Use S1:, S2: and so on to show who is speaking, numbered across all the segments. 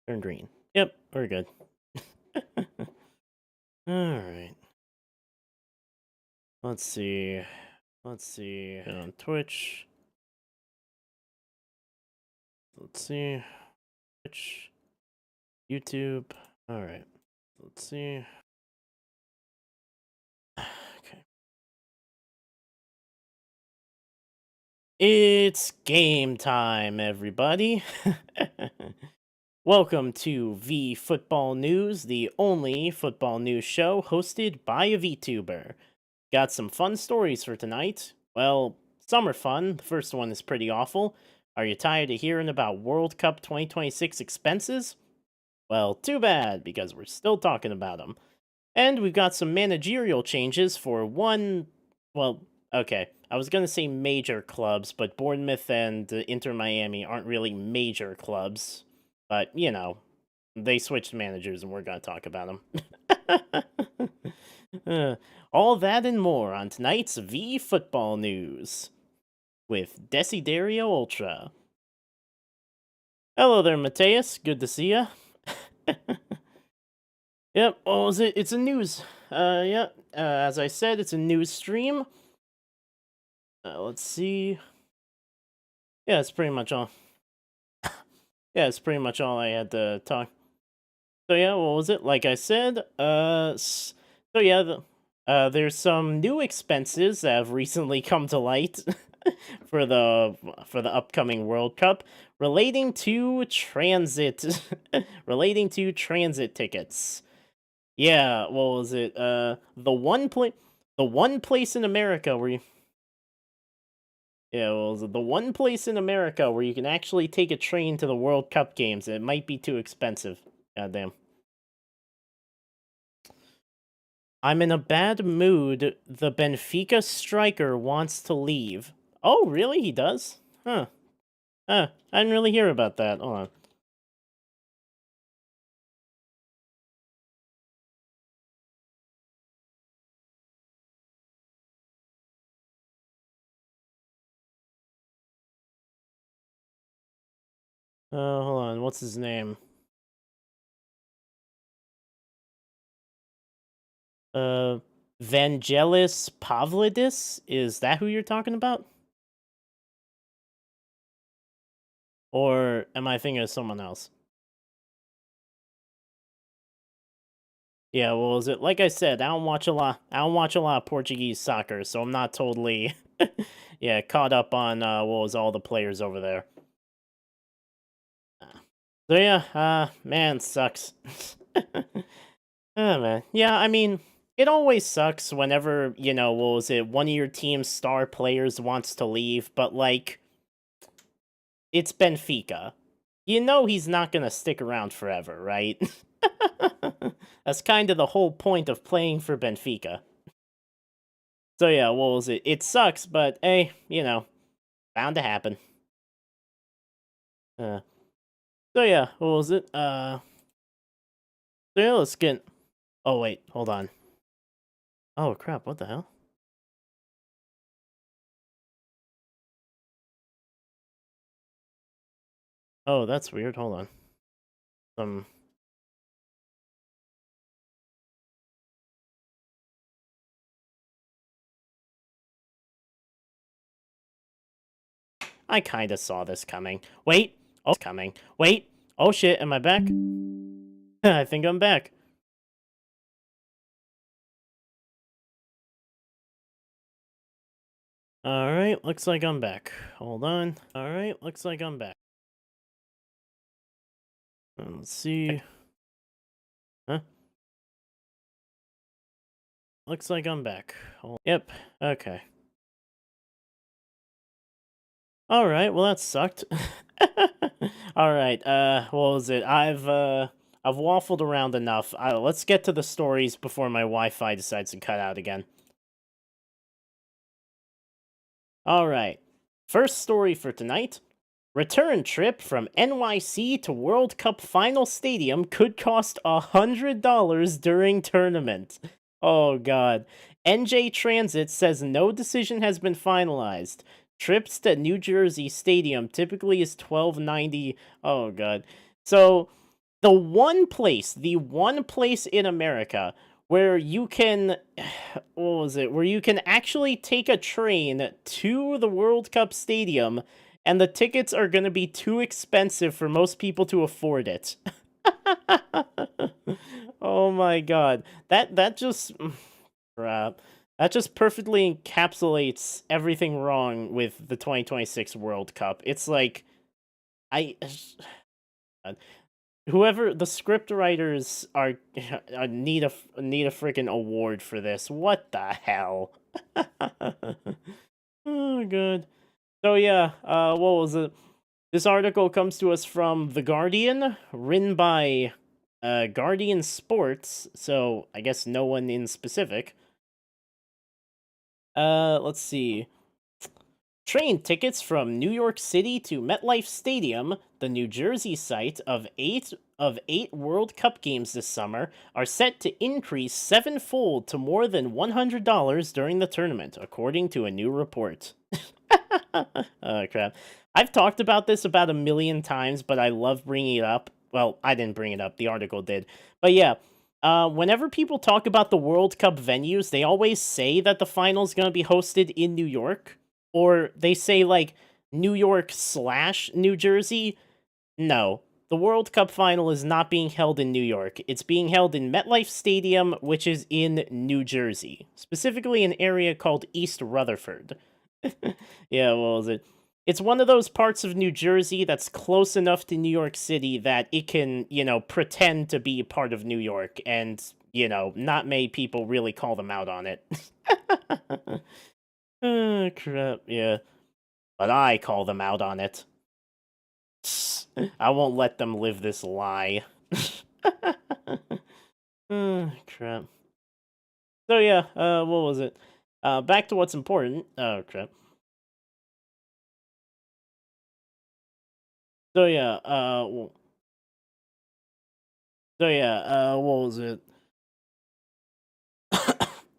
S1: Turn green. Yep, we're good. Alright. Let's see. Let's see. On Twitch. Let's see. Twitch. YouTube. Alright. Let's see. Okay. It's game time, everybody. Welcome to V Football News, the only football news show hosted by a VTuber. Got some fun stories for tonight. Well, some are fun. The first one is pretty awful. Are you tired of hearing about World Cup 2026 expenses? Well, too bad, because we're still talking about them. And we've got some managerial changes for one. Well, okay. I was going to say major clubs, but Bournemouth and Inter Miami aren't really major clubs. But, they switched managers and we're going to talk about them. All that and more on tonight's V Football News with Desiderio Ultra. Hello there, Mateus. Good to see ya. Yep, well, it's a news. Yeah, as I said, it's a news stream. Let's see. Yeah, it's pretty much all. Yeah, it's pretty much all I had to talk. So yeah, what was it? Like I said, so yeah, there's some new expenses that have recently come to light for the upcoming World Cup relating to transit tickets. Yeah, what was it? The one place in America where you Yeah, well, the one place in America where you can actually take a train to the World Cup games. It might be too expensive. Goddamn. I'm in a bad mood. The Benfica striker wants to leave. Oh, really? He does? Huh. I didn't really hear about that. Hold on. Hold on. What's his name? Vangelis Pavlidis? Is that who you're talking about? Or am I thinking of someone else? Yeah, well, is it like I said? I don't watch a lot. I don't watch a lot of Portuguese soccer, so I'm not totally, yeah, caught up on what was all the players over there. So yeah, man, sucks. Oh man, yeah. I mean, it always sucks whenever what was it? One of your team's star players wants to leave, but like, it's Benfica. You know he's not gonna stick around forever, right? That's kind of the whole point of playing for Benfica. So yeah, what was it? It sucks, but hey, bound to happen. Uh, so yeah, what was it? So yeah, let's get. Oh wait, hold on. Oh crap! What the hell? Oh, that's weird. Hold on. I kind of saw this coming. Wait. Oh, it's coming. Wait. Oh shit! Am I back? I think I'm back. Alright, looks like I'm back. Hold on. Alright, looks like I'm back. Let's see. Huh? Looks like I'm back. Yep, okay. Alright, well that sucked. Alright, what was it? I've waffled around enough. Let's get to the stories before my Wi-Fi decides to cut out again. Alright, first story for tonight. Return trip from NYC to World Cup final stadium could cost $100 during tournament. Oh god. NJ Transit says no decision has been finalized. Trips to New Jersey Stadium typically is $12.90. Oh god. So the one place in America where you can, what was it? Where you can actually take a train to the World Cup stadium, and the tickets are going to be too expensive for most people to afford it. Oh my god. That just crap. That just perfectly encapsulates everything wrong with the 2026 World Cup. It's like I whoever the script writers are need a freaking award for this. What the hell? Oh good. So yeah, what was it? This article comes to us from The Guardian, written by Guardian Sports, so I guess no one in specific. Let's see. Train tickets from New York City to MetLife Stadium, the New Jersey site of eight World Cup games this summer, are set to increase sevenfold to more than $100 during the tournament, according to a new report. Oh crap! I've talked about this about a million times, but I love bringing it up. Well, I didn't bring it up; the article did. But yeah, whenever people talk about the World Cup venues, they always say that the final is going to be hosted in New York, or they say like New York slash New Jersey. No, the World Cup final is not being held in New York. It's being held in MetLife Stadium, which is in New Jersey, specifically an area called East Rutherford. Yeah, what was it? It's one of those parts of New Jersey that's close enough to New York City that it can, pretend to be part of New York, and, not many people really call them out on it. Oh, crap, yeah. But I call them out on it. I won't let them live this lie. Oh, crap. So yeah, what was it? Back to what's important. Oh, crap. So yeah, what was it?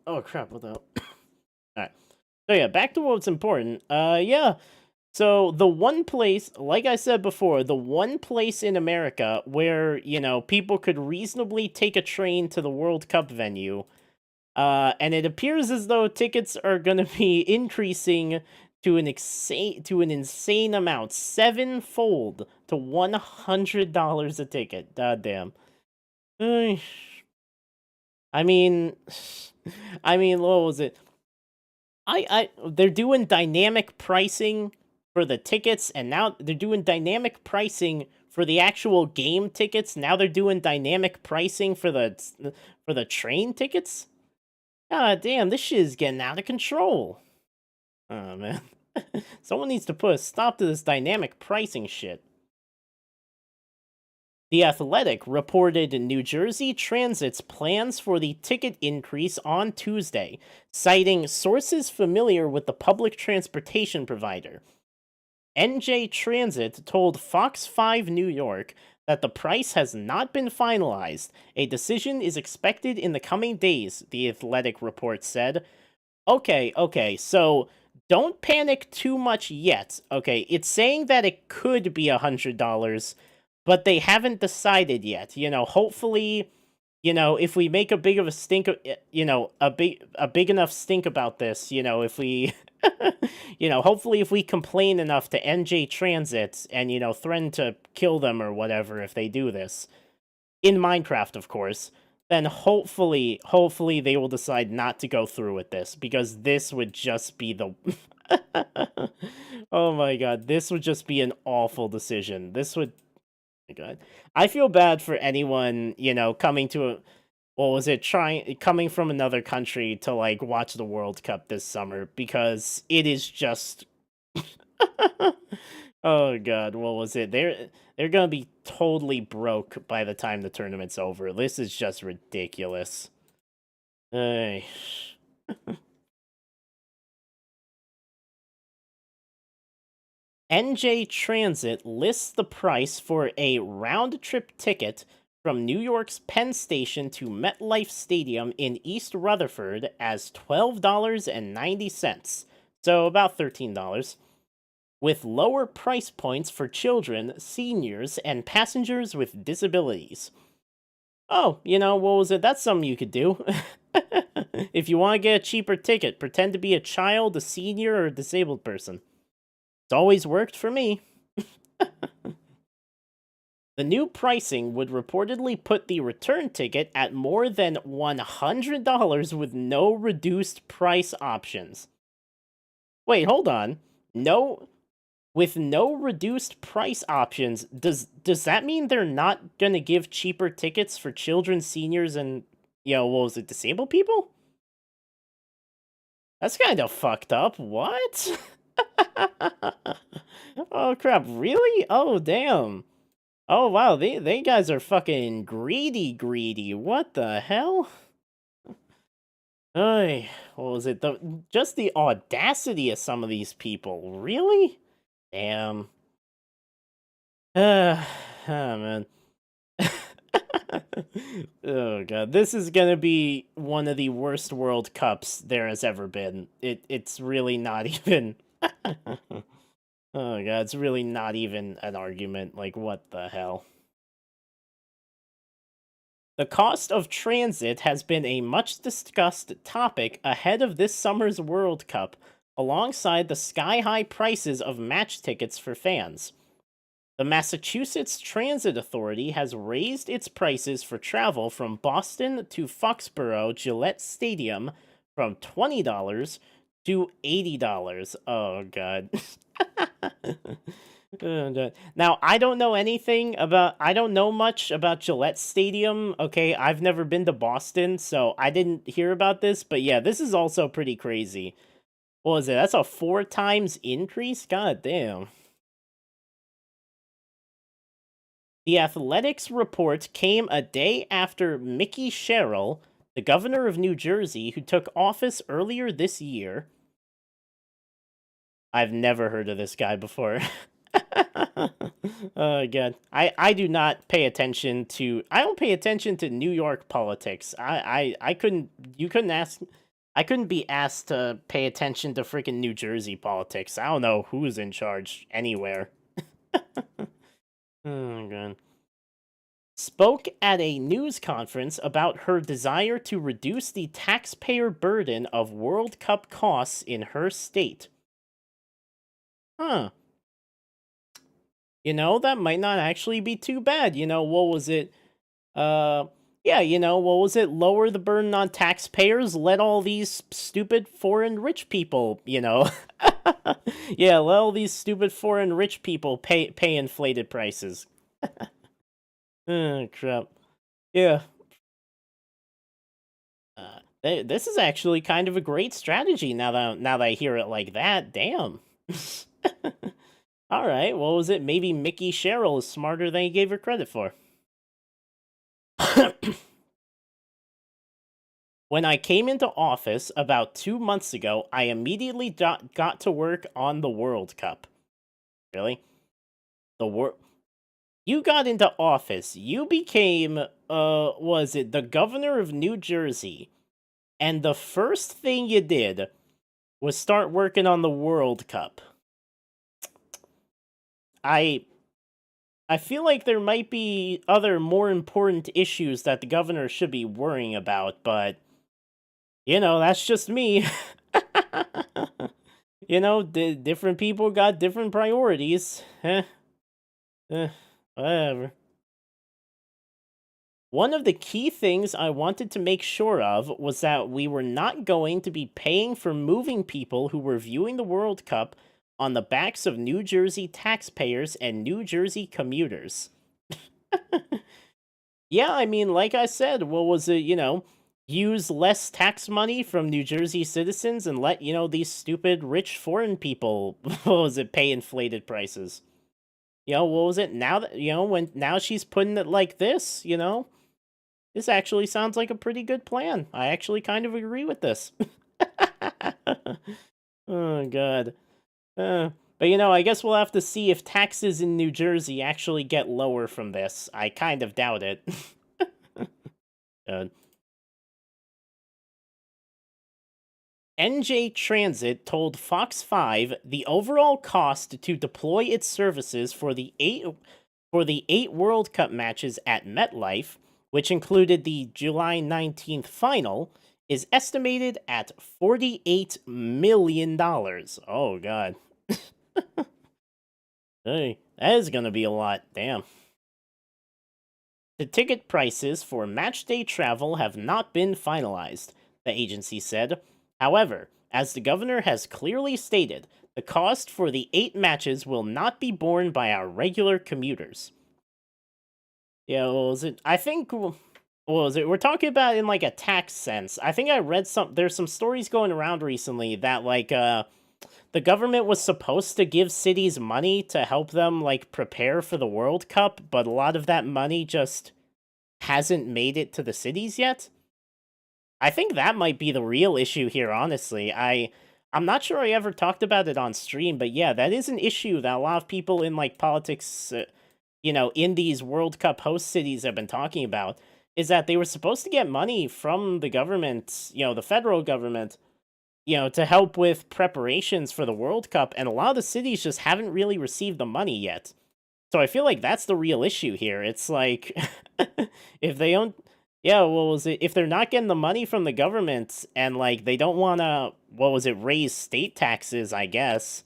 S1: Oh crap! What the hell? All right. So yeah, back to what's important. Yeah. So the one place, like I said before, the one place in America where people could reasonably take a train to the World Cup venue, and it appears as though tickets are going to be increasing to an insane amount, sevenfold to $100 a ticket. God damn. Ay, I mean, what was it? They're doing dynamic pricing for the tickets, and now they're doing dynamic pricing for the actual game tickets. Now they're doing dynamic pricing for the train tickets. God damn, this shit is getting out of control. Oh man, someone needs to put a stop to this dynamic pricing shit. The Athletic reported New Jersey Transit's plans for the ticket increase on Tuesday, citing sources familiar with the public transportation provider. NJ Transit told Fox 5 New York that the price has not been finalized. A decision is expected in the coming days, the Athletic report said. Okay, so don't panic too much yet. Okay, it's saying that it could be $100, but they haven't decided yet. Hopefully, if we make a big of a stink, a big enough stink about this, if we, hopefully if we complain enough to NJ Transit and, threaten to kill them or whatever if they do this, in Minecraft, of course, then hopefully they will decide not to go through with this, because this would just be the oh my god, this would just be an awful decision. This would, oh my god. I feel bad for anyone, coming to a, what was it, coming from another country to like watch the World Cup this summer, because it is just oh god, what was it? They're gonna be totally broke by the time the tournament's over. This is just ridiculous. Ay. NJ Transit lists the price for a round trip ticket from New York's Penn Station to MetLife Stadium in East Rutherford as $12.90, so about $13, with lower price points for children, seniors, and passengers with disabilities. Oh, what was it? That's something you could do. If you want to get a cheaper ticket, pretend to be a child, a senior, or a disabled person. It's always worked for me. The new pricing would reportedly put the return ticket at more than $100 with no reduced price options. Wait, hold on. No, with no reduced price options, does that mean they're not gonna give cheaper tickets for children, seniors, and what was it, disabled people? That's kind of fucked up. What? Oh crap! Really? Oh damn! Oh wow! They guys are fucking greedy. What the hell? Ay, what was it? Just the audacity of some of these people. Really? Damn. Oh man. Oh god, this is gonna be one of the worst World Cups there has ever been. It's really not even. Oh god, it's really not even an argument. Like, what the hell? The cost of transit has been a much discussed topic ahead of this summer's World Cup, alongside the sky-high prices of match tickets for fans. The Massachusetts Transit Authority has raised its prices for travel from Boston to Foxborough Gillette Stadium from $20 to $80. Oh, God. Oh, God. Now, I don't know much about Gillette Stadium. Okay, I've never been to Boston, so I didn't hear about this. But yeah, this is also pretty crazy. What was it? That's a 4 times increase? God damn. The Athletics report came a day after Mickey Sherrill, the governor of New Jersey, who took office earlier this year. I've never heard of this guy before. Oh god. I do not pay attention to I don't pay attention to New York politics. I couldn't you couldn't ask I couldn't be asked to pay attention to freaking New Jersey politics. I don't know who's in charge anywhere. Oh god. Spoke at a news conference about her desire to reduce the taxpayer burden of World Cup costs in her state. Huh. That might not actually be too bad. What was it? Yeah, what was it? Lower the burden on taxpayers, let all these stupid foreign rich people, Yeah, let all these stupid foreign rich people pay inflated prices. Oh, crap. Yeah. This is actually kind of a great strategy now that I hear it like that. Damn. All right. What was it? Maybe Mickey Sherrill is smarter than he gave her credit for. When I came into office about 2 months ago, I immediately got to work on the World Cup. Really? You got into office. You became, was it the governor of New Jersey? And the first thing you did was start working on the World Cup. I feel like there might be other more important issues that the governor should be worrying about, but that's just me. Different people got different priorities. Whatever. One of the key things I wanted to make sure of was that we were not going to be paying for moving people who were viewing the World Cup on the backs of New Jersey taxpayers and New Jersey commuters. Yeah, I mean, like I said, what was it, use less tax money from New Jersey citizens and let, these stupid rich foreign people, what was it, pay inflated prices. What was it? Now that, now she's putting it like this, this actually sounds like a pretty good plan. I actually kind of agree with this. Oh, God. But I guess we'll have to see if taxes in New Jersey actually get lower from this. I kind of doubt it. God. NJ Transit told Fox 5 the overall cost to deploy its services for the 8 World Cup matches at MetLife, which included the July 19th final, is estimated at $48 million. Oh god. Hey, that is going to be a lot. Damn. The ticket prices for matchday travel have not been finalized, the agency said. However, as the governor has clearly stated, the cost for the 8 matches will not be borne by our regular commuters. Yeah, what was it? I think what was it? We're talking about in like a tax sense. I think I read there's some stories going around recently that the government was supposed to give cities money to help them like prepare for the World Cup, but a lot of that money just hasn't made it to the cities yet. I think that might be the real issue here, honestly. I'm not sure I ever talked about it on stream, but yeah, that is an issue that a lot of people in like politics, in these World Cup host cities have been talking about, is that they were supposed to get money from the government, the federal government, to help with preparations for the World Cup, and a lot of the cities just haven't really received the money yet. So I feel like that's the real issue here. It's like if they don't yeah, what was it? If they're not getting the money from the government and like they don't want to raise state taxes, I guess,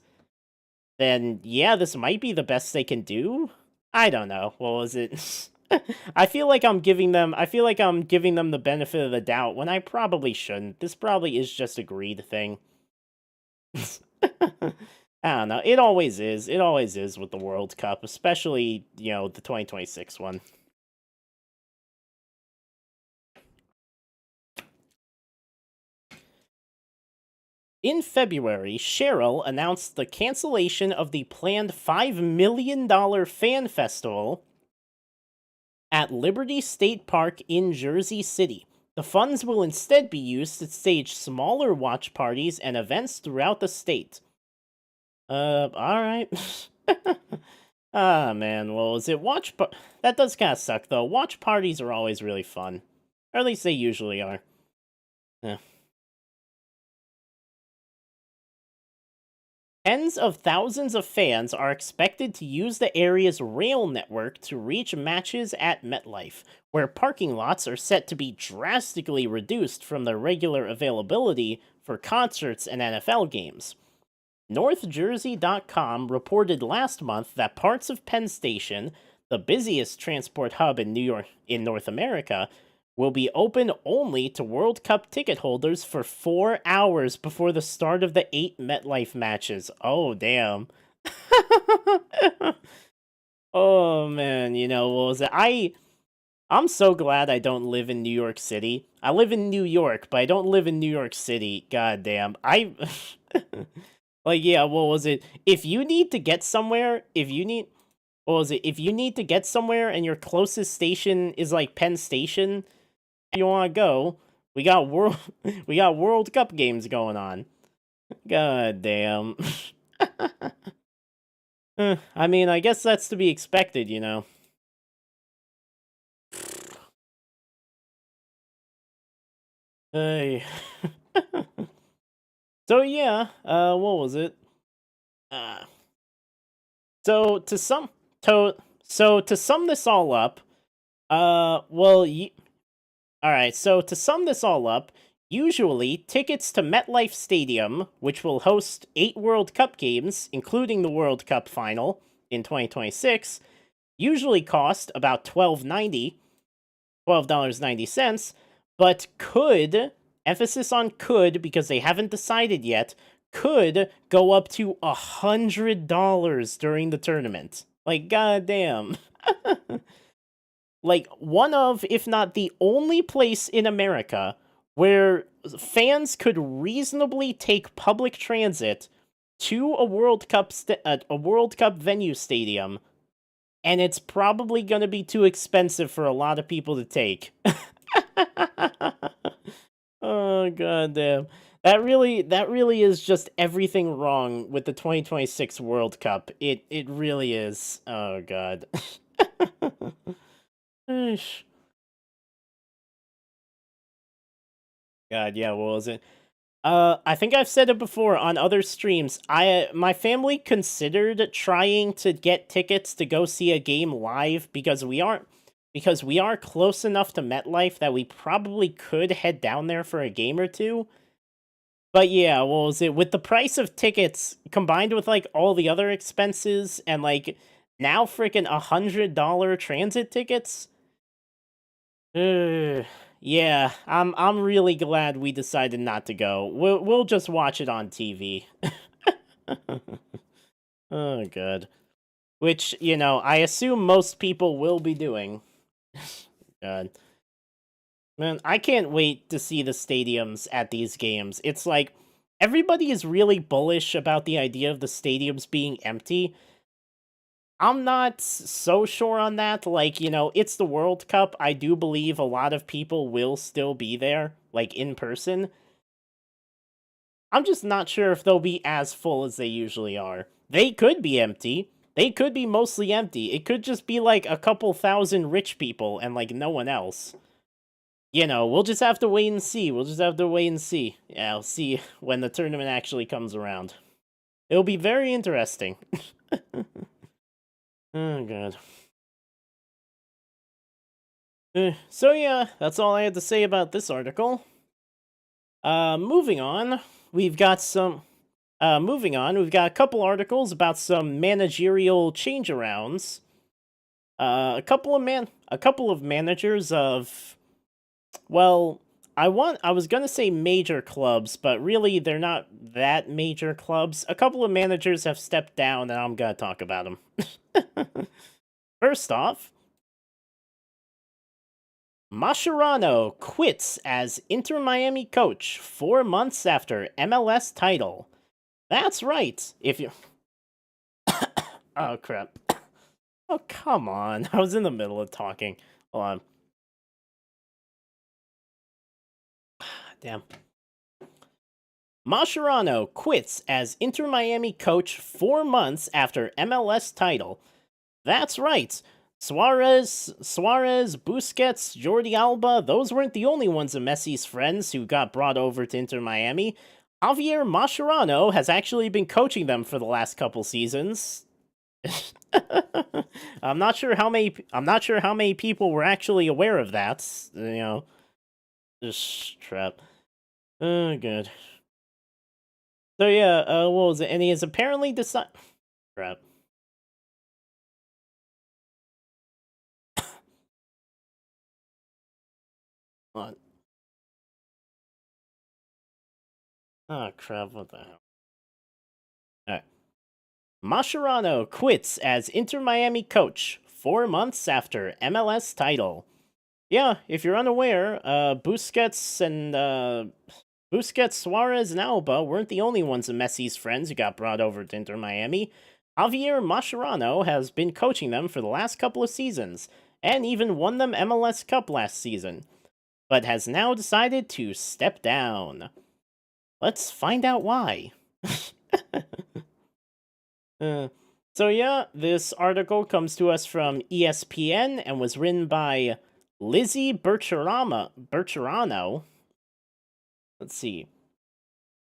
S1: then yeah, this might be the best they can do. I don't know. What was it? I feel like I'm giving them the benefit of the doubt when I probably shouldn't. This probably is just a greed thing. I don't know. It always is. It always is with the World Cup, especially, the 2026 one. In February, Cheryl announced the cancellation of the planned $5 million fan festival at Liberty State Park in Jersey City. The funds will instead be used to stage smaller watch parties and events throughout the state. Alright. Ah, man, well, is it that does kind of suck, though. Watch parties are always really fun. Or at least they usually are. Yeah. Tens of thousands of fans are expected to use the area's rail network to reach matches at MetLife, where parking lots are set to be drastically reduced from their regular availability for concerts and NFL games. NorthJersey.com reported last month that parts of Penn Station, the busiest transport hub in North America, will be open only to World Cup ticket holders for 4 hours before the start of the 8 MetLife matches. Oh, damn. Oh, man, what was it? I'm so glad I don't live in New York City. I live in New York, but I don't live in New York City. God damn. Like, yeah, what was it? If you need to get somewhere, what was it? If you need to get somewhere and your closest station is like Penn Station, you want to go, we got we got World Cup games going on. God damn. I mean, I guess that's to be expected, Hey. So yeah, what was it? Uh, so to sum to sum this all up, well, all right. So to sum this all up, usually tickets to MetLife Stadium, which will host 8 World Cup games, including the World Cup final in 2026, usually cost about $12.90, but could, emphasis on could because they haven't decided yet, could go up to $100 during the tournament. Like, goddamn. Like, one of, if not the only place in America where fans could reasonably take public transit to a World Cup venue stadium, and it's probably going to be too expensive for a lot of people to take. Oh goddamn. That really is just everything wrong with the 2026 World Cup. It really is. Oh god. Eesh. God, yeah, what was it? I think I've said it before on other streams. My family considered trying to get tickets to go see a game live because we are close enough to MetLife that we probably could head down there for a game or two. But yeah, what was it? With the price of tickets combined with like all the other expenses and like now freaking $100 transit tickets. Yeah, I'm really glad we decided not to go. We'll just watch it on TV. Oh, good. Which, I assume most people will be doing. God. Man, I can't wait to see the stadiums at these games. It's like everybody is really bullish about the idea of the stadiums being empty. I'm not so sure on that. Like, it's the World Cup. I do believe a lot of people will still be there, like in person. I'm just not sure if they'll be as full as they usually are. They could be empty. They could be mostly empty. It could just be like a couple thousand rich people and like no one else. We'll just have to wait and see. We'll just have to wait and see. Yeah, I'll see when the tournament actually comes around. It'll be very interesting. Oh, God. So yeah, that's all I had to say about this article. Moving on, we've got some. Moving on, we've got a couple articles about some managerial change-arounds. A couple of managers of, well, I was gonna say major clubs, but really they're not that major clubs. A couple of managers have stepped down, and I'm gonna talk about them. First off, Mascherano quits as Inter Miami coach 4 months after MLS title. That's right. If you, oh crap. Oh come on! I was in the middle of talking. Hold on. Damn. Mascherano quits as Inter Miami coach 4 months after MLS title. That's right. Suarez, Busquets, Jordi Alba, those weren't the only ones of Messi's friends who got brought over to Inter Miami. Javier Mascherano has actually been coaching them for the last couple seasons. I'm not sure how many people were actually aware of that. Just trap. Oh, good. So yeah, what was it? And he has apparently decided. Crap. What? Oh crap! What the hell? Alright. Mascherano quits as Inter Miami coach 4 months after MLS title. Yeah, if you're unaware, Busquets, Suarez, and Alba weren't the only ones of Messi's friends who got brought over to Inter Miami. Javier Mascherano has been coaching them for the last couple of seasons, and even won them MLS Cup last season, but has now decided to step down. Let's find out why. So yeah, this article comes to us from ESPN and was written by Lizzie Bercherano. Let's see.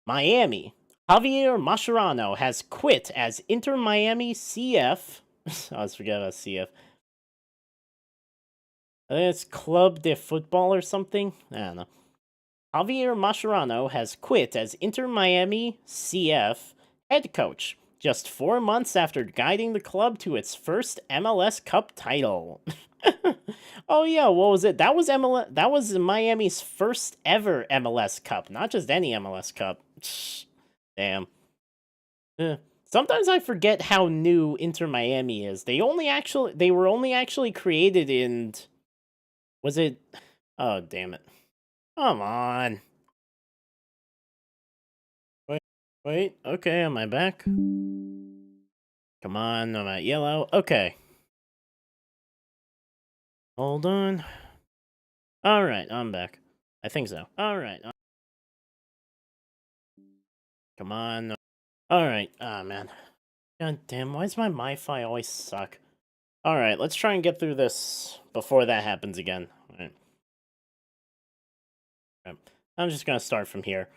S1: Miami. Javier Mascherano has quit as Inter Miami CF. I always forget about CF. I think it's Club de Football or something. I don't know. Javier Mascherano has quit as Inter Miami CF head coach just 4 months after guiding the club to its first MLS Cup title. Oh yeah, what was it? That was Miami's first ever MLS Cup, not just any MLS Cup. Damn. Sometimes I forget how new Inter Miami is. They were only actually created in, was it, oh damn it. Come on. Wait, okay, am I back? Come on, I'm at yellow. Okay. Hold on. Alright, I'm back. I think so. Alright. Come on. Alright. Ah, man. God damn, why does my MiFi always suck? Alright, let's try and get through this before that happens again. Alright. I'm just gonna start from here.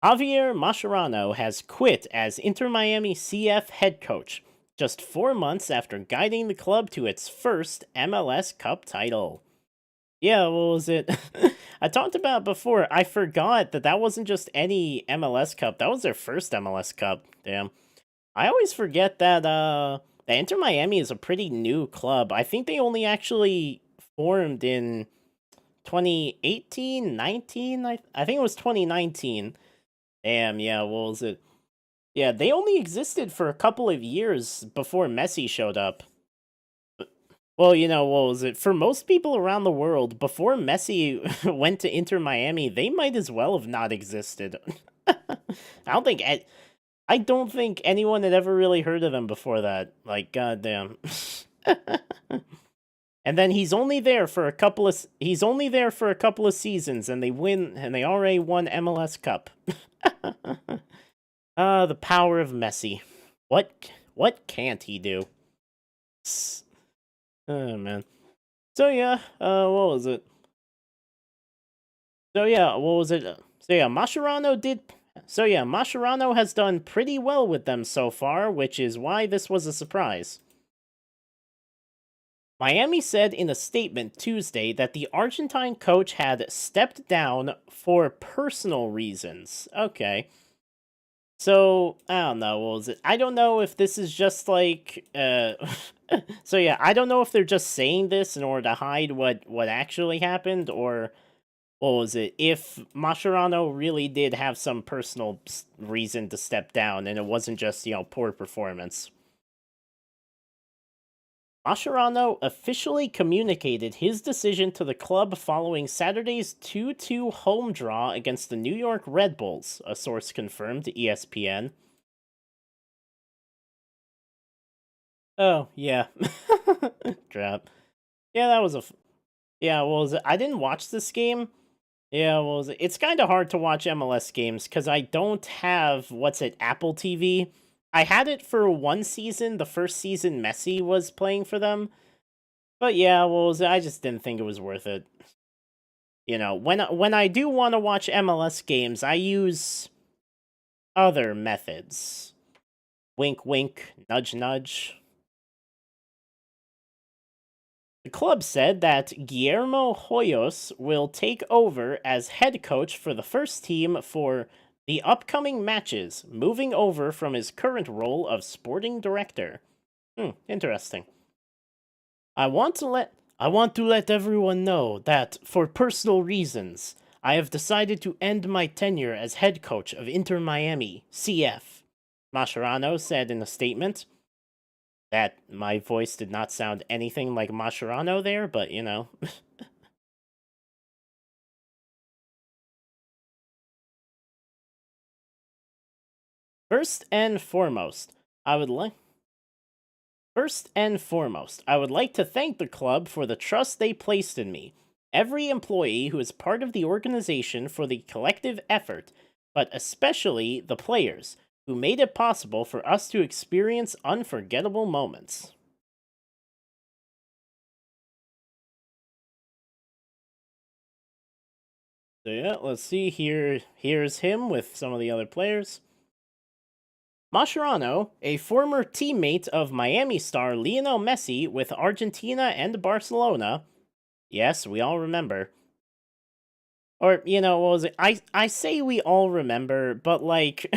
S1: Javier Mascherano has quit as Inter Miami CF head coach, just 4 months after guiding the club to its first MLS Cup title. Yeah, what was it? I talked about before. I forgot that that wasn't just any MLS Cup. That was their first MLS Cup. Damn. I always forget that that Inter Miami is a pretty new club. I think they only actually formed in 2018, 19. I think it was 2019. Damn, yeah, what was it? Yeah, they only existed for a couple of years before Messi showed up. Well, what was it? For most people around the world, before Messi went to Inter Miami, they might as well have not existed. don't think I don't think anyone had ever really heard of them before that. Like, goddamn. And then he's only there for a couple of seasons, and they already won MLS Cup. The power of Messi. What can't he do? Oh man. So yeah, what was it? So yeah, what was it? So yeah, Mascherano has done pretty well with them so far, which is why this was a surprise. Miami said in a statement Tuesday that the Argentine coach had stepped down for personal reasons. Okay. So, I don't know, what was it? I don't know if this is just like so yeah, I don't know if they're just saying this in order to hide what actually happened, or what was it? If Mascherano really did have some personal reason to step down and it wasn't just, poor performance. Mascherano officially communicated his decision to the club following Saturday's 2-2 home draw against the New York Red Bulls, a source confirmed to ESPN. Oh, yeah. Drop. Yeah, that was yeah, what was it? I didn't watch this game. Yeah, what was it? It's kind of hard to watch MLS games because I don't have, what's it, Apple TV. I had it for one season, the first season Messi was playing for them. But yeah, what was it? I just didn't think it was worth it. When I do want to watch MLS games, I use other methods. Wink, wink, nudge, nudge. The club said that Guillermo Hoyos will take over as head coach for the first team for the upcoming matches, moving over from his current role of sporting director. Interesting. I want to let everyone know that for personal reasons, I have decided to end my tenure as head coach of Inter Miami CF. Mascherano said in a statement. That my voice did not sound anything like Mascherano there, but First and foremost, I would like to thank the club for the trust they placed in me. Every employee who is part of the organization for the collective effort, but especially the players who made it possible for us to experience unforgettable moments. So yeah, let's see here. Here's him with some of the other players. Mascherano, a former teammate of Miami star Lionel Messi with Argentina and Barcelona. Yes, we all remember. Or, what was it? I say we all remember, but like,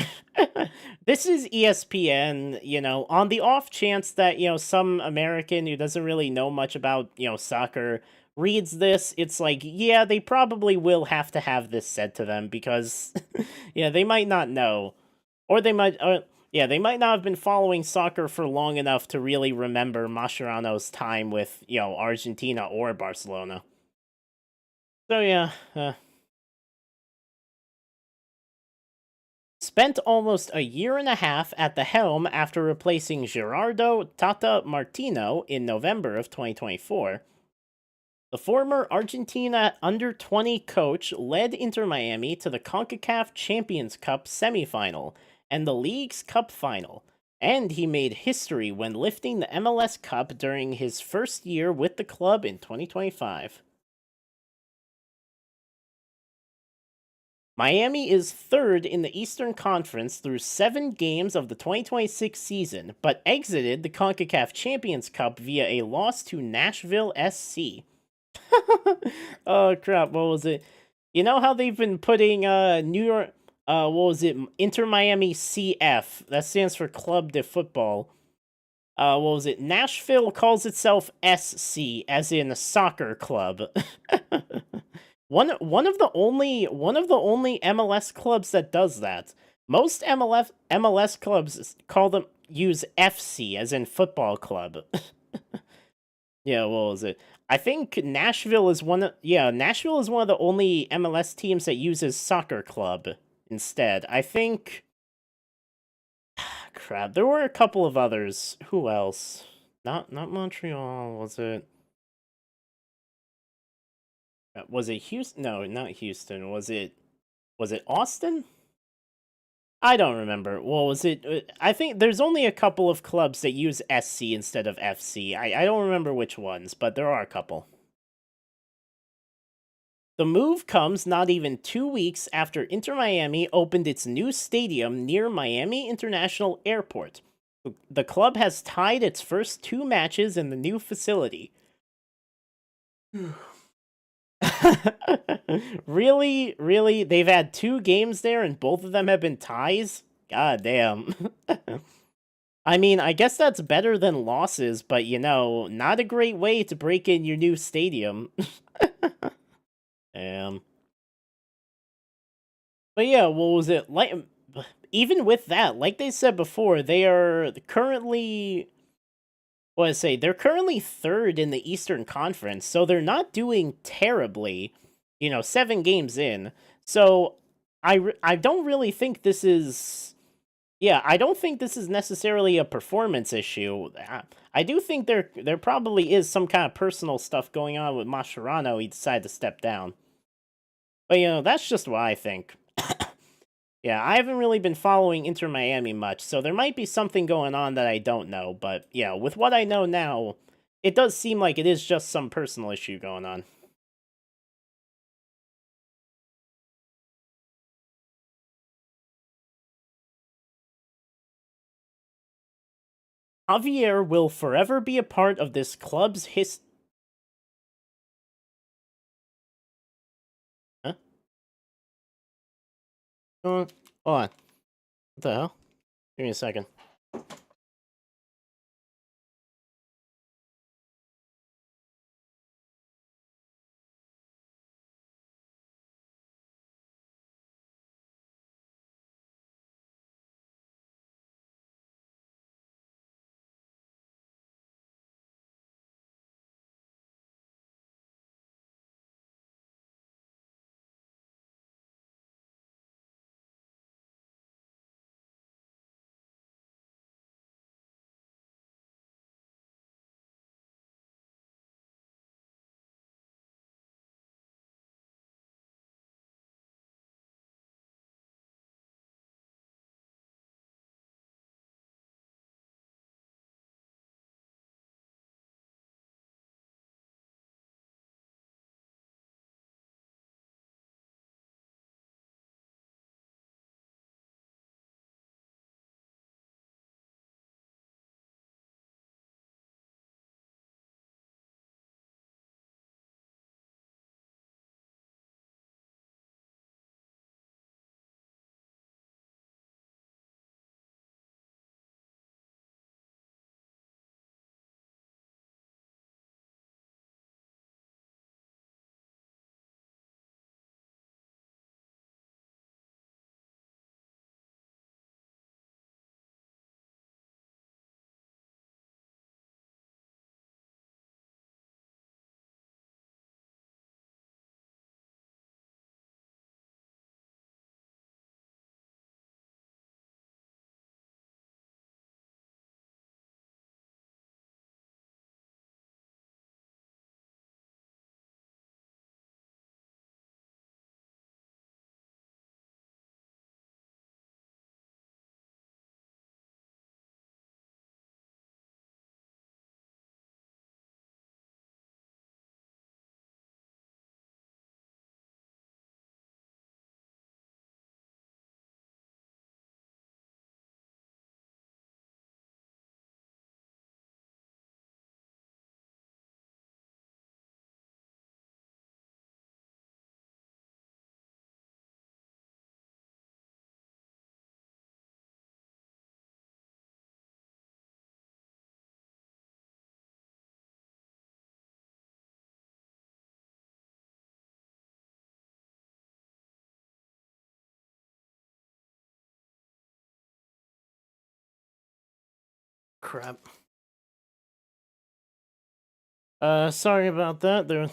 S1: this is ESPN, on the off chance that, some American who doesn't really know much about, soccer reads this, it's like, yeah, they probably will have to have this said to them because, yeah, they might not know. Or they might, yeah, they might not have been following soccer for long enough to really remember Mascherano's time with, Argentina or Barcelona. So yeah, spent almost a year and a half at the helm after replacing Gerardo Tata Martino in November of 2024. The former Argentina under-20 coach led Inter Miami to the CONCACAF Champions Cup semifinal and the League's Cup final, and he made history when lifting the MLS Cup during his first year with the club in 2025. Miami is third in the Eastern Conference through 7 games of the 2026 season, but exited the CONCACAF Champions Cup via a loss to Nashville SC. Oh crap, what was it? You know how they've been putting New York what was it? Inter Miami CF. That stands for Club de Football. What was it? Nashville calls itself SC, as in a soccer club. One of the only MLS clubs that does that. Most MLS clubs call them use FC, as in football club. Yeah, what was it? I think Nashville is one of the only MLS teams that uses soccer club instead. I think crap, there were a couple of others. Who else? Not Montreal, was it? Was it Houston? No, not Houston. Was it Austin? I don't remember. Well, was it? I think there's only a couple of clubs that use SC instead of FC. I don't remember which ones, but there are a couple. The move comes not even 2 weeks after Inter Miami opened its new stadium near Miami International Airport. The club has tied its first 2 matches in the new facility. Really? Really? They've had 2 games there and both of them have been ties? God damn. I mean, I guess that's better than losses, but not a great way to break in your new stadium. Um, but yeah, what was it like? Even with that, like they said before, they are currently what I say, they're currently third in the Eastern Conference, so they're not doing terribly, 7 games in. So I don't really think this is yeah, I don't think this is necessarily a performance issue. I do think there probably is some kind of personal stuff going on with Mascherano. He decided to step down. But that's just what I think. Yeah, I haven't really been following Inter Miami much, so there might be something going on that I don't know, but yeah, with what I know now, it does seem like it is just some personal issue going on. Javier will forever be a part of this club's Huh? Hold on. What the hell? Give me a second. crap. Sorry about that. There.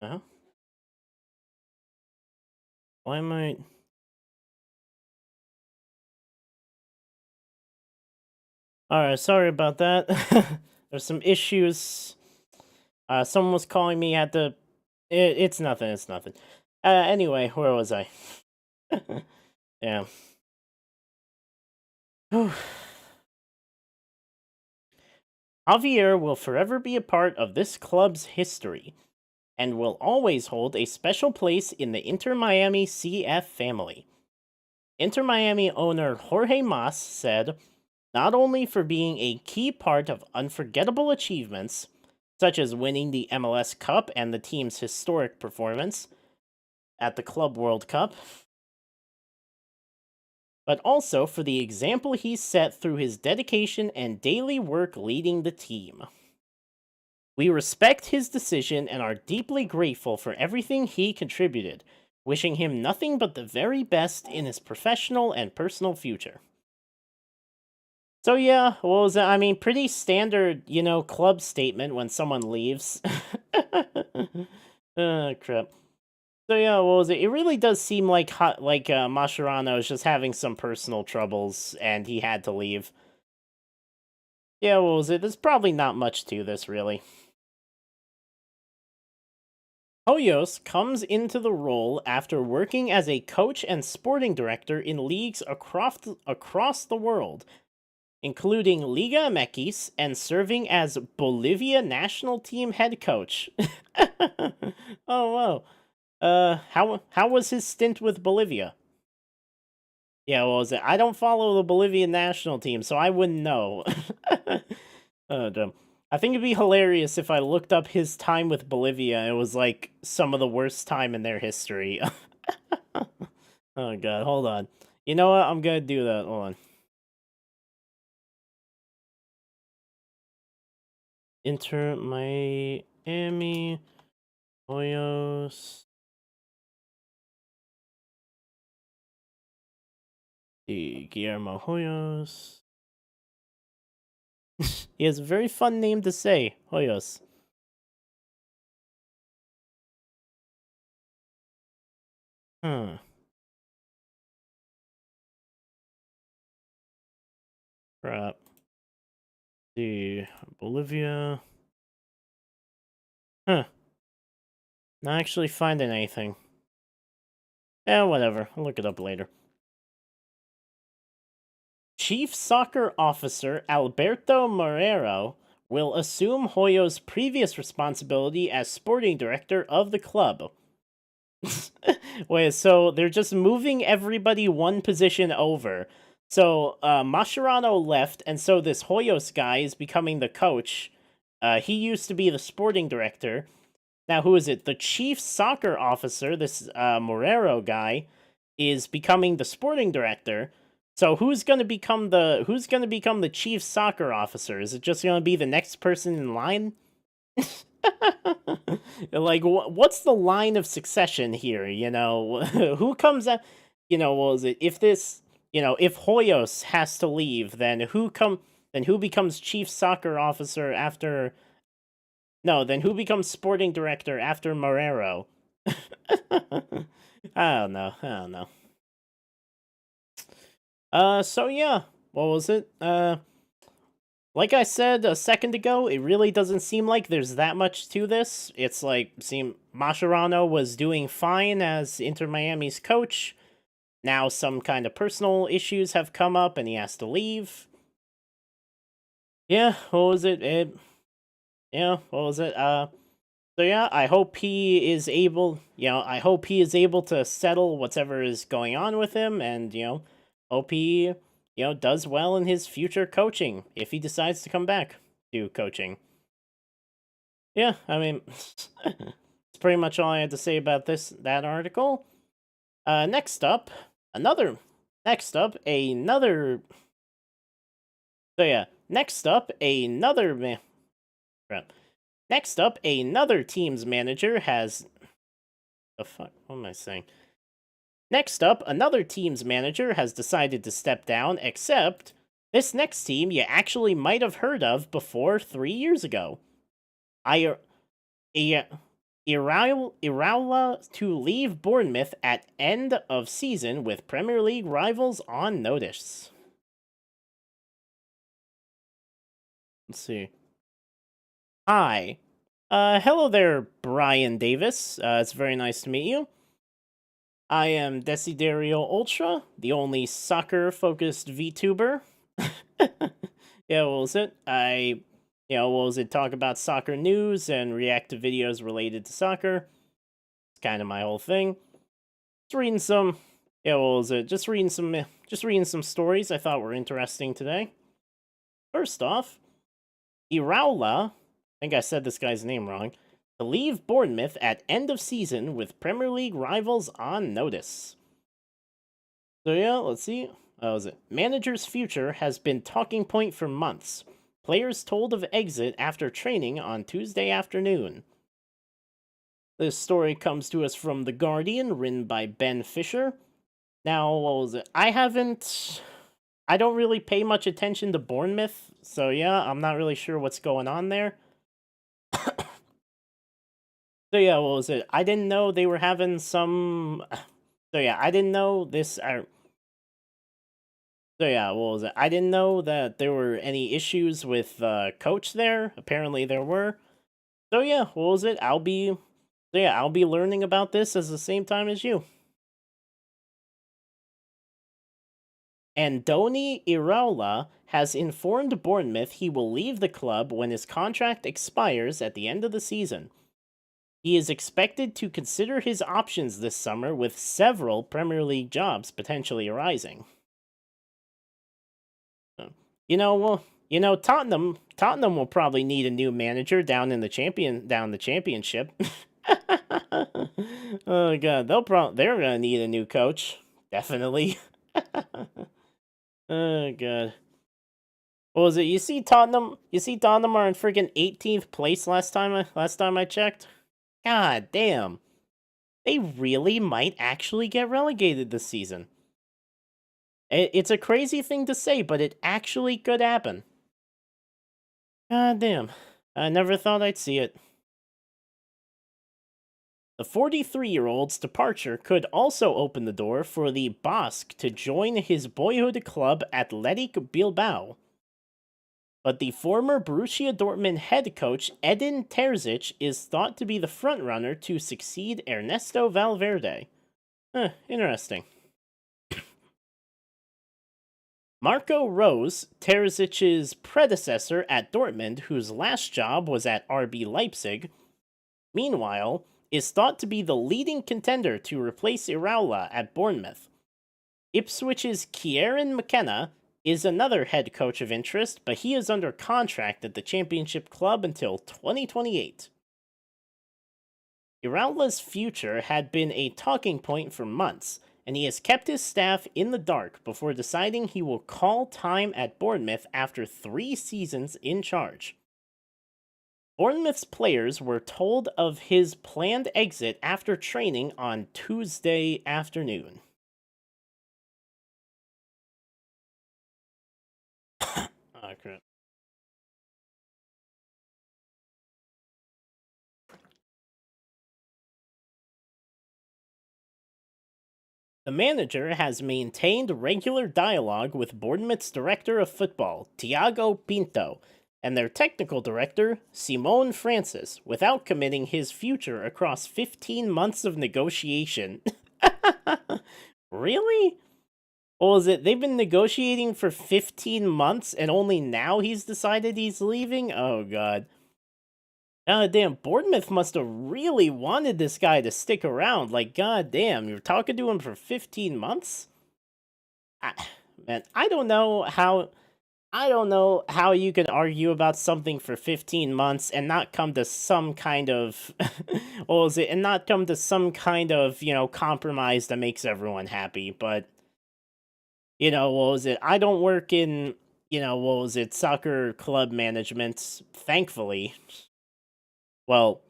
S1: Uh, why am I? Alright, sorry about that. There's some issues. Someone was calling me. Had to. It's nothing. It's nothing. Anyway, where was I? Yeah. Javier will forever be a part of this club's history and will always hold a special place in the Inter Miami CF family. Inter Miami owner Jorge Mas said, not only for being a key part of unforgettable achievements, such as winning the MLS Cup and the team's historic performance at the Club World Cup, but also for the example he set through his dedication and daily work leading the team. We respect his decision and are deeply grateful for everything he contributed, wishing him nothing but the very best in his professional and personal future. So yeah, what was that? I mean, pretty standard, club statement when someone leaves. Crap. So yeah, what was it? It really does seem like Mascherano is just having some personal troubles and he had to leave. Yeah, what was it? There's probably not much to this, really. Hoyos comes into the role after working as a coach and sporting director in leagues across the world, including Liga MX and serving as Bolivia national team head coach. Oh wow. How was his stint with Bolivia? Yeah, what was it? I don't follow the Bolivian national team, so I wouldn't know. Oh, dumb. I think it'd be hilarious if I looked up his time with Bolivia and it was like some of the worst time in their history. Oh god, hold on. You know what? I'm gonna do that. Hold on. Inter Miami Hoyos. Guillermo Hoyos. He has a very fun name to say, Hoyos. Huh. Crap. See, Bolivia. Huh. Not actually finding anything. Eh, whatever. I'll look it up later. Chief Soccer Officer Alberto Morero will assume Hoyo's previous responsibility as sporting director of the club. Wait, so they're just moving everybody one position over. So Mascherano left, and so this Hoyos guy is becoming the coach. He used to be the sporting director. Now, who is it? The chief soccer officer, this Morero guy, is becoming the sporting director. So who's gonna become the chief soccer officer? Is it just gonna be the next person in line? Like, what's the line of succession here? Who comes out? What was it? If this, if Hoyos has to leave, then who becomes chief soccer officer after? No, then who becomes sporting director after Marrero? I don't know. I don't know. So yeah, what was it? Like I said a second ago, it really doesn't seem like there's that much to this. It's like, Mascherano was doing fine as Inter Miami's coach. Now some kind of personal issues have come up and he has to leave. Yeah, what was it? Yeah, what was it? So yeah, I hope he is able, to settle whatever is going on with him and, hope he, does well in his future coaching if he decides to come back to coaching. Yeah, I mean, it's pretty much all I had to say about that article. Next up, another. So yeah, next up, another. Crap. Next up, another team's manager has. The fuck? What am I saying? Next up, another team's manager has decided to step down, except This next team you actually might have heard of before 3 years ago. I, Iraola to leave Bournemouth at end of season with Premier League rivals on notice. Let's see. Hi. Hello there, Brian Davis. It's very nice to meet you. I am Desiderio Ultra, the only soccer-focused VTuber. Yeah, what was it? What was it? Talk about soccer news and react to videos related to soccer. It's kind of my whole thing. Just reading some, what was it? Just reading some stories I thought were interesting today. First off, Iraola, I think I said this guy's name wrong, to leave Bournemouth at end of season with Premier League rivals on notice. So yeah, let's see. What was it? Manager's future has been talking point for months. Players told of exit after training on Tuesday afternoon. This story comes to us from The Guardian, written by Ben Fisher. Now, what was it? I don't really pay much attention to Bournemouth, so yeah, I'm not really sure what's going on there. So yeah, what was it? I didn't know they were having some. So yeah, I didn't know this. So yeah, what was it? I didn't know that there were any issues with coach there. Apparently there were. So yeah, what was it? I'll be learning about this at the same time as you. Andoni Iraola has informed Bournemouth he will leave the club when his contract expires at the end of the season. He is expected to consider his options this summer, with several Premier League jobs potentially arising. Tottenham will probably need a new manager down the championship. Oh god, they're gonna need a new coach, definitely. Oh god. What was it? You see Tottenham are in freaking 18th place last time I checked. God damn. They really might actually get relegated this season. It's a crazy thing to say, but it actually could happen. God damn. I never thought I'd see it. The 43-year-old's departure could also open the door for the Basque to join his boyhood club Athletic Bilbao. But the former Borussia Dortmund head coach Edin Terzic is thought to be the frontrunner to succeed Ernesto Valverde. Interesting. Marco Rose, Terzic's predecessor at Dortmund, whose last job was at RB Leipzig, meanwhile, is thought to be the leading contender to replace Iraola at Bournemouth. Ipswich's Kieran McKenna is another head coach of interest, but he is under contract at the Championship club until 2028. Iraola's future had been a talking point for months, and he has kept his staff in the dark before deciding he will call time at Bournemouth after 3 seasons in charge. Bournemouth's players were told of his planned exit after training on Tuesday afternoon. Oh, crap. The manager has maintained regular dialogue with Bournemouth's director of football, Tiago Pinto, and their technical director, Simone Francis, without committing his future across 15 months of negotiation. Really? What was it? They've been negotiating for 15 months and only now he's decided he's leaving? Oh, God. Damn, Bournemouth must have really wanted this guy to stick around. Like, god damn, you're talking to him for 15 months? Man, I don't know how you can argue about something for 15 months and not come to some kind of what was it? And not come to some kind of, compromise that makes everyone happy. But what was it? I don't work in, what was it, soccer club management, thankfully. Well,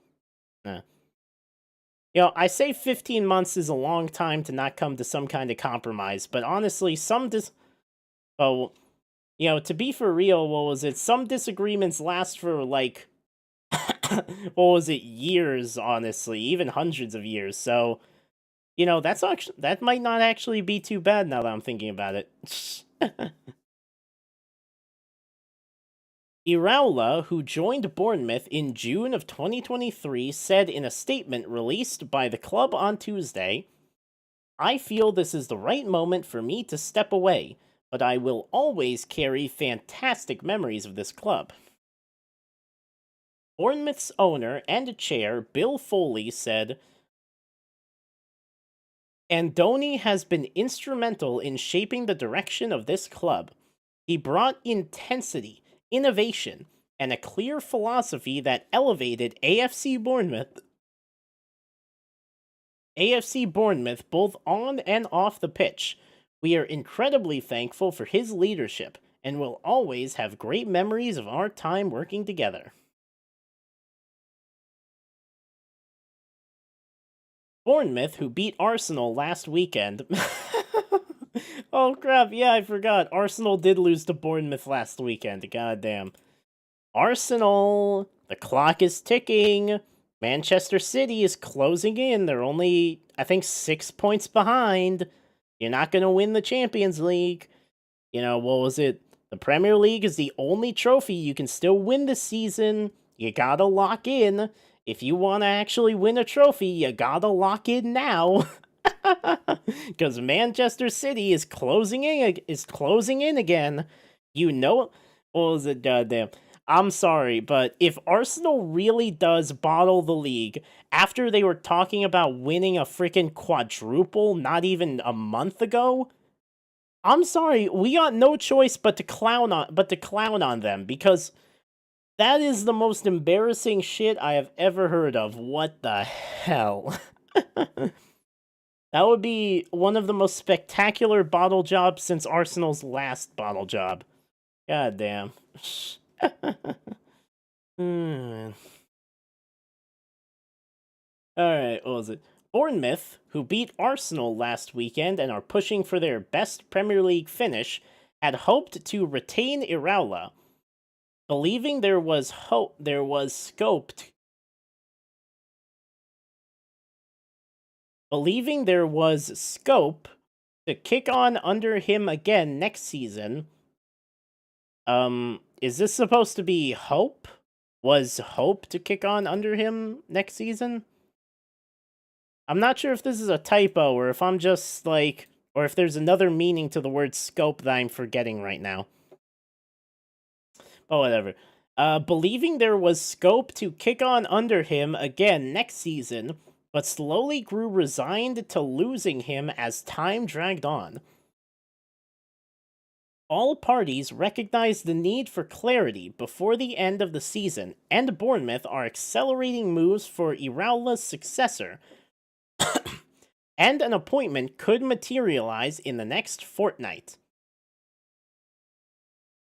S1: I say 15 months is a long time to not come to some kind of compromise, but honestly, To be for real, what was it? Some disagreements last for like, what was it, years, honestly, even hundreds of years. So, that might not actually be too bad now that I'm thinking about it. Iraola, who joined Bournemouth in June of 2023, said in a statement released by the club on Tuesday, "I feel this is the right moment for me to step away, but I will always carry fantastic memories of this club." Bournemouth's owner and chair, Bill Foley, said, "Andoni has been instrumental in shaping the direction of this club. He brought intensity, innovation, and a clear philosophy that elevated AFC Bournemouth both on and off the pitch. We are incredibly thankful for his leadership and will always have great memories of our time working together." Bournemouth, who beat Arsenal last weekend. Oh crap, yeah, I forgot. Arsenal did lose to Bournemouth last weekend. Goddamn. Arsenal, the clock is ticking. Manchester City is closing in. They're only, I think, 6 points behind. You're not going to win the Champions League. What was it? The Premier League is the only trophy you can still win this season. You gotta lock in. If you want to actually win a trophy, you gotta lock in now. Because Manchester City is closing in again. What was it? Goddamn. I'm sorry, but if Arsenal really does bottle the league after they were talking about winning a freaking quadruple not even a month ago, I'm sorry, we got no choice but to clown on them, because that is the most embarrassing shit I have ever heard of. What the hell? That would be one of the most spectacular bottle jobs since Arsenal's last bottle job. God damn. Alright, what was it? Bournemouth, who beat Arsenal last weekend and are pushing for their best Premier League finish, had hoped to retain Iraola, believing there was scope to kick on under him again next season. Is this supposed to be hope? Was hope to kick on under him next season? I'm not sure if this is a typo or if I'm just like, or if there's another meaning to the word scope that I'm forgetting right now. But whatever. Believing there was scope to kick on under him again next season, but slowly grew resigned to losing him as time dragged on. All parties recognize the need for clarity before the end of the season, and Bournemouth are accelerating moves for Iraola's successor, and an appointment could materialize in the next fortnight.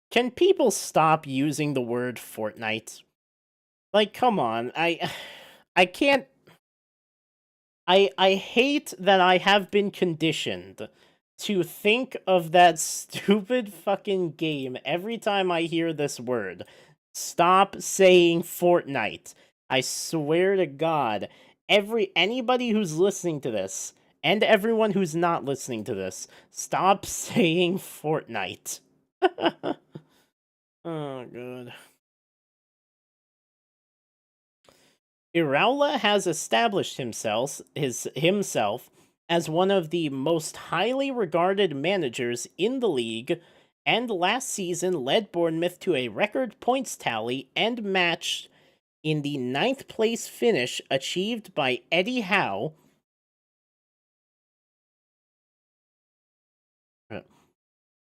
S1: Can people stop using the word fortnight? Like, come on, I can't. I hate that I have been conditioned to think of that stupid fucking game every time I hear this word. Stop saying Fortnite. I swear to God, anybody who's listening to this and everyone who's not listening to this, stop saying Fortnite. Oh god. Iraola has established himself as one of the most highly regarded managers in the league, and last season led Bournemouth to a record points tally and matched in the ninth place finish achieved by Eddie Howe.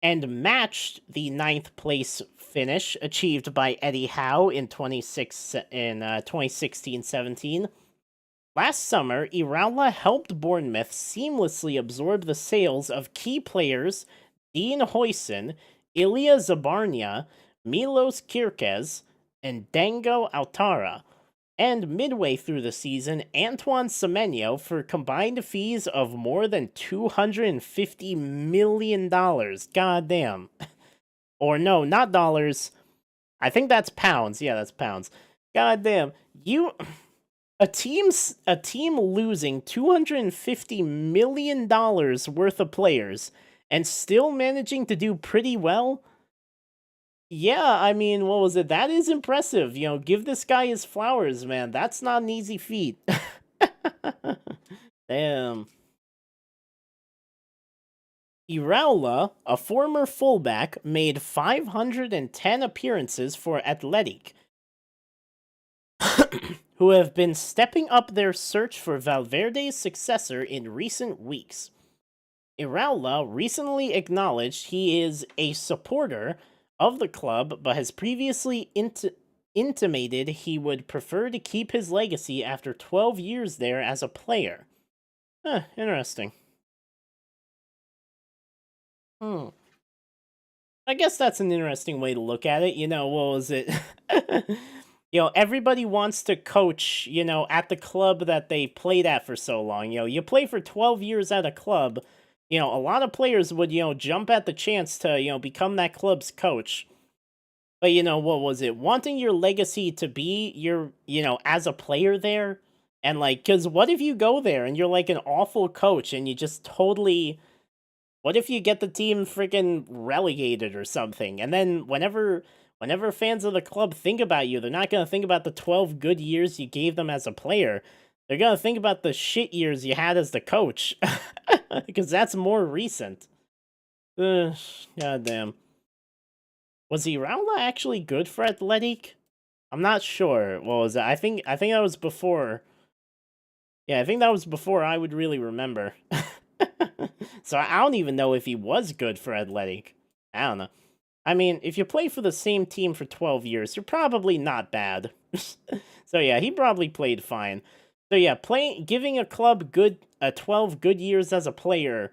S1: And matched the ninth place finish achieved by Eddie Howe in 2016-17. Last summer, Iraola helped Bournemouth seamlessly absorb the sales of key players Dean Huijsen, Ilya Zabarnia, Milos Kirkes, and Dango Altara, and midway through the season, Antoine Semenyo for combined fees of more than $250 million. Goddamn. Or no, not dollars. I think that's pounds. Yeah, that's pounds. God damn. You a team losing $250 million worth of players and still managing to do pretty well. Yeah, I mean, what was it? That is impressive. Give this guy his flowers, man. That's not an easy feat. Damn. Iraola, a former fullback, made 510 appearances for Athletic, who have been stepping up their search for Valverde's successor in recent weeks. Iraola recently acknowledged he is a supporter of the club, but has previously intimated he would prefer to keep his legacy after 12 years there as a player. Interesting. Hmm. I guess that's an interesting way to look at it. What was it? Everybody wants to coach, at the club that they played at for so long. You play for 12 years at a club, a lot of players would, jump at the chance to, become that club's coach. But, what was it? Wanting your legacy to be your, as a player there? And, like, because what if you go there and you're, like, an awful coach and you just totally. What if you get the team freaking relegated or something? And then whenever fans of the club think about you, they're not going to think about the 12 good years you gave them as a player. They're going to think about the shit years you had as the coach. Because that's more recent. God damn. Was Iraola actually good for Athletic? I'm not sure. What was that? I think that was before. Yeah, I think that was before I would really remember. So I don't even know if he was good for Athletic. I don't know. I mean, if you play for the same team for 12 years, you're probably not bad. So yeah, he probably played fine. So yeah, giving a club 12 good years as a player,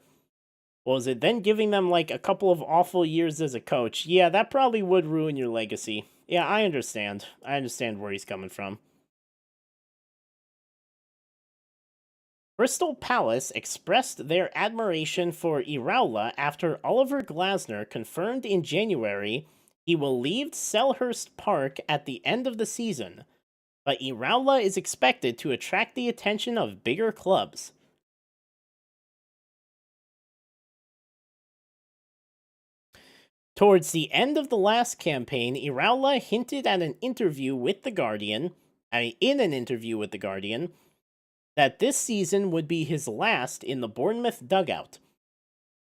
S1: what was it? Then giving them like a couple of awful years as a coach. Yeah, that probably would ruin your legacy. Yeah, I understand. I understand where he's coming from. Crystal Palace expressed their admiration for Iraola after Oliver Glasner confirmed in January he will leave Selhurst Park at the end of the season, but Iraola is expected to attract the attention of bigger clubs. Towards the end of the last campaign, Iraola hinted at an interview with The Guardian, in an interview with The Guardian, that this season would be his last in the Bournemouth dugout.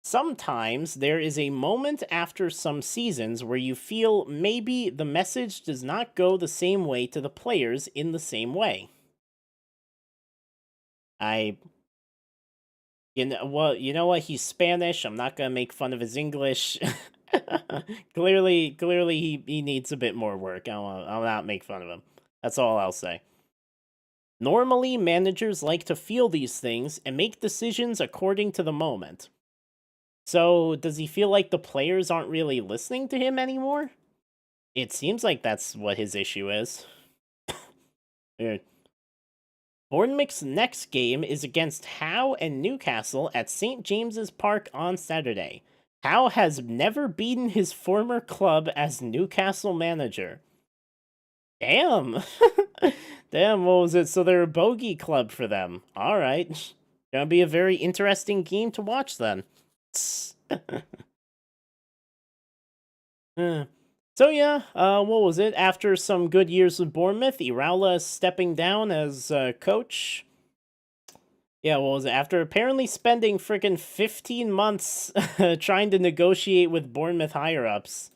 S1: Sometimes there is a moment after some seasons where you feel maybe the message does not go the same way to the players in the same way. I you know what? He's Spanish. I'm not gonna make fun of his English. clearly, he needs a bit more work. I'll not make fun of him. That's all I'll say. Normally, managers like to feel these things and make decisions according to the moment. So, does he feel like the players aren't really listening to him anymore? It seems like that's what his issue is. Weird. Bournemouth's next game is against Howe and Newcastle at St. James's Park on Saturday. Howe has never beaten his former club as Newcastle manager. Damn. Damn, what was it? So they're a bogey club for them. All right. Gonna be a very interesting game to watch then. So yeah, what was it? After some good years with Bournemouth, Iraola is stepping down as coach. Yeah, what was it? After apparently spending freaking 15 months trying to negotiate with Bournemouth higher ups.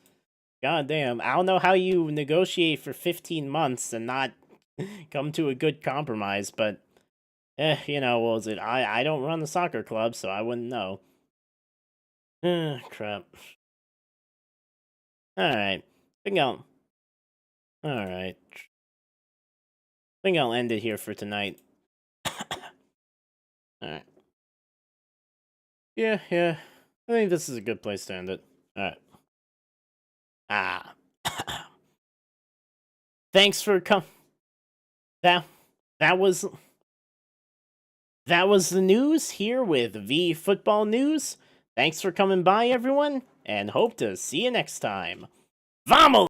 S1: God damn, I don't know how you negotiate for 15 months and not come to a good compromise, but what was it? I don't run the soccer club, so I wouldn't know. Crap. Alright. All right. Think I'll end it here for tonight. Alright. Yeah. I think this is a good place to end it. Alright. Ah. Thanks for that was the news here with V Football News. Thanks for coming by, everyone. and hope to see you next time. Vamos!